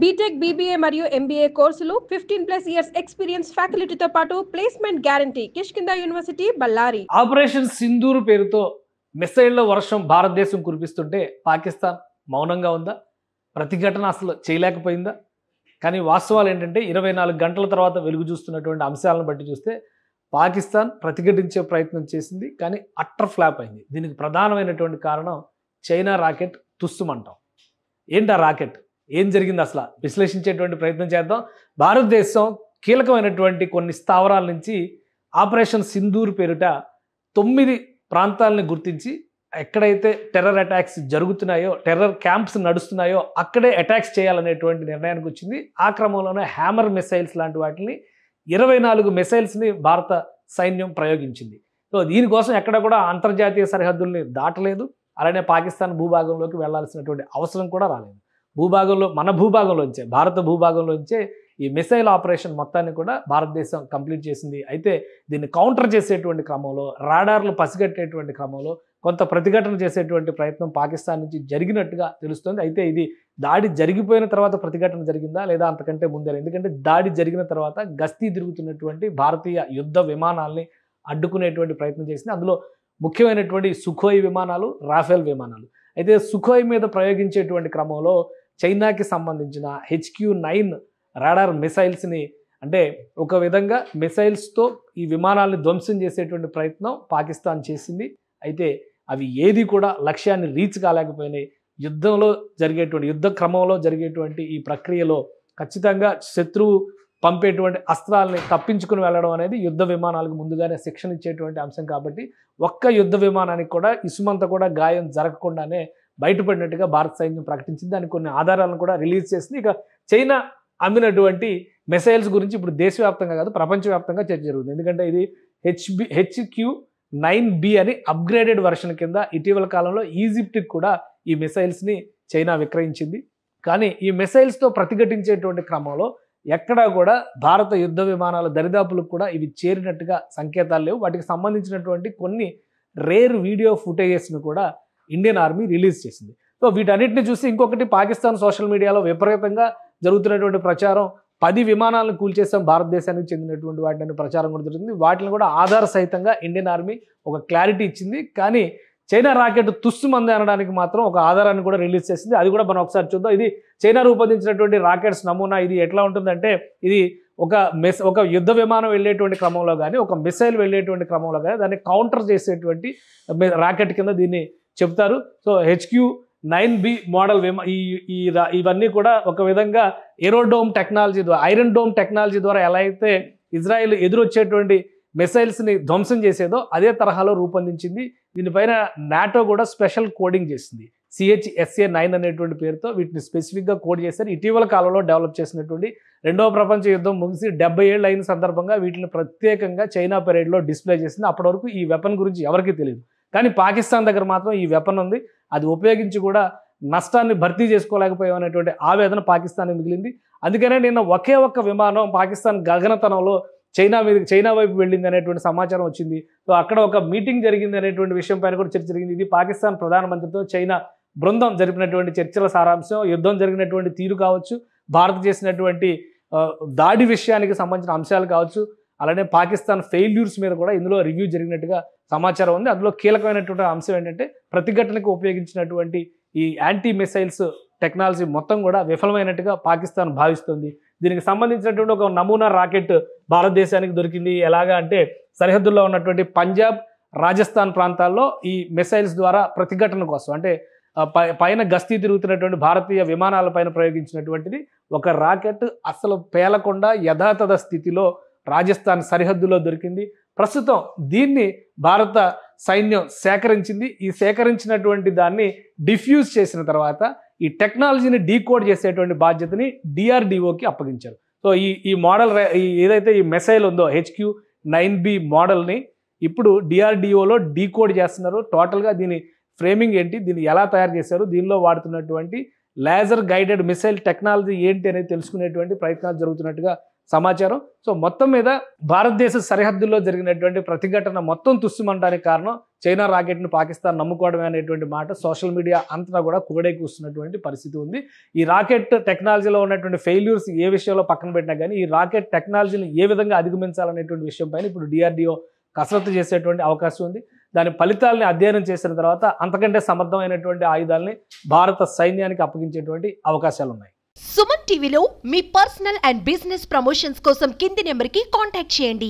BTech, BBA మరియు MBA కోర్సులు 15+ years experience ఫ్యాకల్టీతో పాటు placement guarantee. Kishkindha university, Ballari. Operation Sindoor పేరుతో మిసైళ్ల వర్షం భారతదేశం కురిపిస్తుంటే పాకిస్తాన్ మౌనంగా ఉందా? ప్రతిఘటన అసలు చేయలేకపోయిందా? కానీ వాస్తవాలు ఏంటంటే 24 గంటల తర్వాత వెలుగు చూస్తున్నటువంటి అంశాలను బట్టి చూస్తే పాకిస్తాన్ ప్రతిఘటించే ప్రయత్నం చేసింది, కానీ అట్టర్ ఫ్లాప్ అయింది. దీనికి ప్రధానమైనటువంటి కారణం చైనా రాకెట్ తుస్సుమంటాం. ఏంటి ఆ రాకెట్? ఏం జరిగింది అసలు విశ్లేషించేటువంటి ప్రయత్నం చేద్దాం. భారతదేశం కీలకమైనటువంటి కొన్ని స్థావరాల నుంచి ఆపరేషన్ సింధూర్ పేరిట 9 ప్రాంతాలని గుర్తించి ఎక్కడైతే టెర్రర్ అటాక్స్ జరుగుతున్నాయో, టెర్రర్ క్యాంప్స్ నడుస్తున్నాయో అక్కడే అటాక్స్ చేయాలనేటువంటి నిర్ణయానికి వచ్చింది. ఆ క్రమంలోనే హ్యామర్ మిసైల్స్ లాంటి వాటిని 24 మిసైల్స్ని భారత సైన్యం ప్రయోగించింది. సో దీనికోసం ఎక్కడ కూడా అంతర్జాతీయ సరిహద్దుల్ని దాటలేదు. అలానే పాకిస్తాన్ భూభాగంలోకి వెళ్లాల్సినటువంటి అవసరం కూడా రాలేదు. మన భూభాగంలోంచే, భారత భూభాగంలోంచే ఈ మిసైల్ ఆపరేషన్ మొత్తాన్ని కూడా భారతదేశం కంప్లీట్ చేసింది. అయితే దీన్ని కౌంటర్ చేసేటువంటి క్రమంలో, రాడార్లు పసిగట్టేటువంటి క్రమంలో కొంత ప్రతిఘటన చేసేటువంటి ప్రయత్నం పాకిస్తాన్ నుంచి జరిగినట్టుగా తెలుస్తుంది. అయితే ఇది దాడి జరిగిపోయిన తర్వాత ప్రతిఘటన జరిగిందా లేదా అంతకంటే ముందే? ఎందుకంటే దాడి జరిగిన తర్వాత గస్తీ తిరుగుతున్నటువంటి భారతీయ యుద్ధ విమానాల్ని అడ్డుకునేటువంటి ప్రయత్నం చేసింది. అందులో ముఖ్యమైనటువంటి సుఖోయ్ విమానాలు, రాఫెల్ విమానాలు. అయితే సుఖోయ్ మీద ప్రయోగించేటువంటి క్రమంలో చైనాకి సంబంధించిన HQ-9 రాడార్ మిసైల్స్ని, అంటే ఒక విధంగా మిసైల్స్తో ఈ విమానాలను ధ్వంసం చేసేటువంటి ప్రయత్నం పాకిస్తాన్ చేసింది. అయితే అవి ఏది కూడా లక్ష్యాన్ని రీచ్ కాలేకపోయినాయి. యుద్ధ క్రమంలో జరిగేటువంటి ఈ ప్రక్రియలో ఖచ్చితంగా శత్రువు పంపేటువంటి అస్త్రాలని తప్పించుకుని వెళ్ళడం అనేది యుద్ధ విమానాలకు ముందుగానే శిక్షణ ఇచ్చేటువంటి అంశం. కాబట్టి ఒక్క యుద్ధ విమానానికి కూడా ఇసుమంత కూడా గాయం జరగకుండానే బయటపడినట్టుగా భారత సైన్యం ప్రకటించింది. దానికి కొన్ని ఆధారాలను కూడా రిలీజ్ చేసింది. ఇక చైనా అమ్మినటువంటి మిసైల్స్ గురించి ఇప్పుడు దేశవ్యాప్తంగా కాదు, ప్రపంచవ్యాప్తంగా చర్చ జరుగుతుంది. ఎందుకంటే ఇది HQ-9B అని అప్గ్రేడెడ్ వెర్షన్ కింద ఇటీవల కాలంలో ఈజిప్ట్కి కూడా ఈ మిసైల్స్ని చైనా విక్రయించింది. కానీ ఈ మిసైల్స్తో ప్రతిఘటించేటువంటి క్రమంలో ఎక్కడా కూడా భారత యుద్ధ విమానాల దరిదాపులకు కూడా ఇవి చేరినట్టుగా సంకేతాలు లేవు. వాటికి సంబంధించినటువంటి కొన్ని రేర్ వీడియో ఫుటేజెస్ను కూడా ఇండియన్ ఆర్మీ రిలీజ్ చేసింది. సో వీటన్నిటిని చూసి ఇంకొకటి, పాకిస్తాన్ సోషల్ మీడియాలో విపరీతంగా జరుగుతున్నటువంటి ప్రచారం, 10 విమానాలను కూల్చేసాం భారతదేశానికి చెందినటువంటి వాటిని ప్రచారం కూడా జరుగుతుంది. వాటిని కూడా ఆధార సహితంగా ఇండియన్ ఆర్మీ ఒక క్లారిటీ ఇచ్చింది. కానీ చైనా రాకెట్ తుస్సుమంది అనడానికి మాత్రం ఒక ఆధారాన్ని కూడా రిలీజ్ చేసింది. అది కూడా మనం ఒకసారి చూద్దాం. ఇది చైనా రూపొందించినటువంటి రాకెట్స్ నమూనా. ఇది ఎట్లా ఉంటుందంటే, ఇది ఒక యుద్ధ విమానం వెళ్ళేటువంటి క్రమంలో కానీ, ఒక మిసైల్ వెళ్ళేటువంటి క్రమంలో కానీ దాన్ని కౌంటర్ చేసేటువంటి రాకెట్ కింద దీన్ని చెప్తారు. సో HQ-9B మోడల్ ఇవన్నీ కూడా ఒక విధంగా ఏరోడోమ్ టెక్నాలజీ ద్వారా, ఐరన్ డోమ్ టెక్నాలజీ ద్వారా ఎలా అయితే ఇజ్రాయెల్ ఎదురొచ్చేటువంటి మిసైల్స్ని ధ్వంసం చేసేదో అదే తరహాలో రూపొందించింది. దీనిపైన నాటో కూడా స్పెషల్ కోడింగ్ చేసింది. CHSA-9 అనేటువంటి పేరుతో వీటిని స్పెసిఫిక్గా కోడ్ చేశారు. ఇటీవల కాలంలో డెవలప్ చేసినటువంటి రెండవ ప్రపంచ యుద్ధం ముగిసి 70 ఏళ్ళు అయిన సందర్భంగా వీటిని ప్రత్యేకంగా చైనా పరేడ్లో డిస్ప్లే చేసింది. అప్పటి వరకు ఈ వెపన్ గురించి ఎవరికీ తెలియదు. కానీ పాకిస్తాన్ దగ్గర మాత్రం ఈ వెపన్ ఉంది. అది ఉపయోగించి కూడా నష్టాన్ని భర్తీ చేసుకోలేకపోయామనేటువంటి ఆవేదన పాకిస్తాన్ మిగిలింది. అందుకనే నిన్న ఒకే ఒక్క విమానం పాకిస్తాన్ గగనతనంలో చైనా వైపు వెళ్ళింది అనేటువంటి సమాచారం వచ్చింది. సో అక్కడ ఒక మీటింగ్ జరిగింది అనేటువంటి విషయం పైన కూడా చర్చ జరిగింది. ఇది పాకిస్తాన్ ప్రధానమంత్రితో చైనా బృందం జరిపినటువంటి చర్చల సారాంశం. యుద్ధం జరిగినటువంటి తీరు కావచ్చు, భారత్ చేసినటువంటి దాడి విషయానికి సంబంధించిన అంశాలు కావచ్చు, అలానే పాకిస్తాన్ ఫెయిల్యూర్స్ మీద కూడా ఇందులో రివ్యూ జరిగినట్టుగా సమాచారం ఉంది. అందులో కీలకమైనటువంటి అంశం ఏంటంటే, ప్రతిఘటనకు ఉపయోగించినటువంటి ఈ యాంటీ మిసైల్స్ టెక్నాలజీ మొత్తం కూడా విఫలమైనట్టుగా పాకిస్తాన్ భావిస్తుంది. దీనికి సంబంధించినటువంటి ఒక నమూనా రాకెట్ భారతదేశానికి దొరికింది. ఎలాగా అంటే, సరిహద్దుల్లో ఉన్నటువంటి పంజాబ్, రాజస్థాన్ ప్రాంతాల్లో ఈ మిసైల్స్ ద్వారా ప్రతిఘటన కోసం, అంటే పైన గస్తీ తిరుగుతున్నటువంటి భారతీయ విమానాలపైన ప్రయోగించినటువంటిది ఒక రాకెట్ అసలు పేలకుండా యథాతథ స్థితిలో రాజస్థాన్ సరిహద్దులో దొరికింది. ప్రస్తుతం దీన్ని భారత సైన్యం సేకరించింది. ఈ సేకరించినటువంటి దాన్ని డిఫ్యూజ్ చేసిన తర్వాత ఈ టెక్నాలజీని డీకోడ్ చేసేటువంటి బాధ్యతని DRDOకి అప్పగించారు. సో ఈ మోడల్ ఏదైతే ఈ మిసైల్ ఉందో HQ-9B మోడల్ని ఇప్పుడు DRDOలో డీకోడ్ చేస్తున్నారు. టోటల్గా దీని ఫ్రేమింగ్ ఏంటి, దీన్ని ఎలా తయారు చేశారు, దీనిలో వాడుతున్నటువంటి లేజర్ గైడెడ్ మిసైల్ టెక్నాలజీ ఏంటి అనేది తెలుసుకునేటువంటి ప్రయత్నాలు జరుగుతున్నట్టుగా సమాచారం. సో మొత్తం మీద భారతదేశ సరిహద్దుల్లో జరిగినటువంటి ప్రతిఘటన మొత్తం తుస్సుమంటానికి కారణం చైనా రాకెట్ను పాకిస్తాన్ నమ్ముకోవడమే అనేటువంటి మాట సోషల్ మీడియా అంతా కూడా కూడేకూస్తున్నటువంటి పరిస్థితి ఉంది. ఈ రాకెట్ టెక్నాలజీలో ఉన్నటువంటి ఫెయిల్యూర్స్ ఏ విషయంలో పక్కన పెట్టినా కానీ ఈ రాకెట్ టెక్నాలజీని ఏ విధంగా అధిగమించాలనేటువంటి విషయం పైన ఇప్పుడు DRDO కసరత్తు చేసేటువంటి అవకాశం ఉంది. దాని ఫలితాలని అధ్యయనం చేసిన తర్వాత అంతకంటే సమర్థమైనటువంటి ఆయుధాలని భారత సైన్యానికి అప్పగించేటువంటి అవకాశాలు ఉన్నాయి. సుమన్ టీవీలో మీ పర్సనల్ అండ్ బిజినెస్ ప్రమోషన్స్ కోసం కింది నెంబర్కి కాంటాక్ట్ చేయండి.